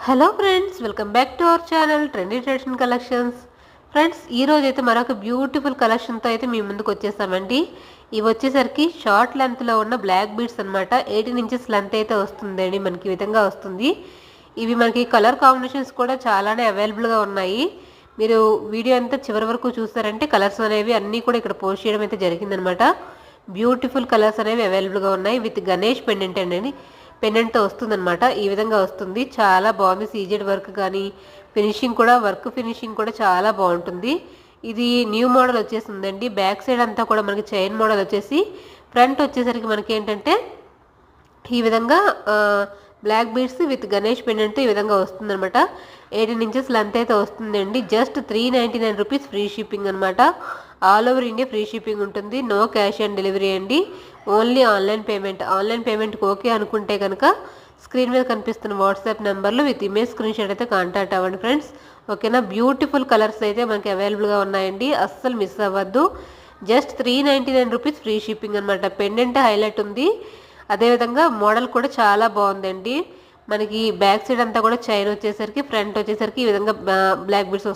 Hello friends, welcome back to our channel trendy tradition collections. Friends, ఈ రోజు అయితే మరొక బ్యూటిఫుల్ కలెక్షన్తో అయితే మీ ముందుకు వచ్చేసామండి. ఇవి వచ్చేసరికి షార్ట్ లెంత్లో ఉన్న బ్లాక్ బీడ్స్ అనమాట. 18 ఇంచెస్ లెంత్ అయితే వస్తుందండి, మనకి ఈ విధంగా వస్తుంది. ఇవి మనకి కలర్ కాంబినేషన్స్ కూడా చాలానే అవైలబుల్గా ఉన్నాయి. మీరు వీడియో అంతా చివరి వరకు చూస్తారంటే కలర్స్ అనేవి అన్నీ కూడా ఇక్కడ పోస్ట్ చేయడం అయితే జరిగిందనమాట. బ్యూటిఫుల్ కలర్స్ అనేవి అవైలబుల్గా ఉన్నాయి. విత్ గణేష్ పెండెంట్ అండి, పెండెంట్తో వస్తుందన్నమాట. ఈ విధంగా వస్తుంది, చాలా బాగుంది. సీజెడ్ వర్క్ కానీ వర్క్ ఫినిషింగ్ కూడా చాలా బాగుంటుంది. ఇది న్యూ మోడల్ వచ్చేసిందండి. బ్యాక్ సైడ్ అంతా కూడా మనకి చైన్ మోడల్ వచ్చేసి, ఫ్రంట్ వచ్చేసరికి మనకి ఏంటంటే ఈ విధంగా బ్లాక్ బీడ్స్ విత్ గణేష్ పెండెంట్తో ఈ విధంగా వస్తుందన్నమాట. 18 ఇంచెస్ లెంత్ అయితే వస్తుందండి. జస్ట్ 399 రూపీస్ ఫ్రీ షిప్పింగ్ అనమాట. All over India free shipping ఉంటుంది. నో క్యాష్ ఆన్ డెలివరీ అండి, ఓన్లీ ఆన్లైన్ పేమెంట్. ఆన్లైన్ పేమెంట్కి ఓకే అనుకుంటే కనుక స్క్రీన్ మీద కనిపిస్తున్న వాట్సాప్ నెంబర్లో విత్ ఇమేజ్ స్క్రీన్ షాట్ అయితే కాంటాక్ట్ అవ్వండి ఫ్రెండ్స్. ఓకేనా. బ్యూటిఫుల్ కలర్స్ అయితే మనకి అవైలబుల్గా ఉన్నాయండి, అస్సలు మిస్ అవ్వద్దు. జస్ట్ 399 రూపీస్ ఫ్రీ షిప్పింగ్ అనమాట. పెండెంట్ హైలైట్ ఉంది, అదేవిధంగా మోడల్ కూడా చాలా బాగుందండి. మనకి బ్యాక్ సైడ్ అంతా కూడా చైన్ వచ్చేసరికి, ఫ్రంట్ వచ్చేసరికి ఈ విధంగా బ్లాక్ బీడ్స్